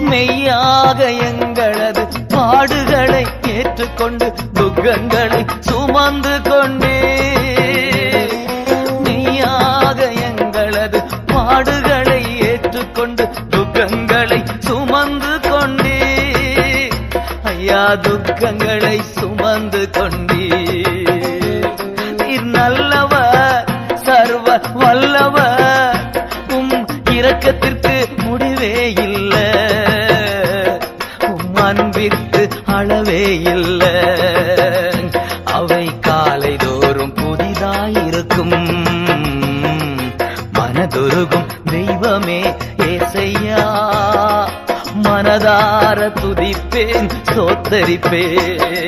மெய்யாக எங்களது பாடுகளை ஏற்றுக்கொண்டு துக்கங்களை சுமந்து கொண்டே. மெய்யாக எங்களது பாடுகளை ஏற்றுக்கொண்டு துக்கங்களை சுமந்து கொண்டே. ஐயா துக்கங்களை சுமந்து கொண்டே. நீர் நல்லவர், சர்வ வல்லவர், உம் இரக்கத்திற்கு முடிவே இல்லை, உம் அன்பிற்கு அளவே இல்லை. அவை காலைதோறும் புதிதாயிருக்கும். மனதுருகும் தெய்வமே ஏசையா, மனதார துதிப்பேன், சோத்தரிப்பேன்.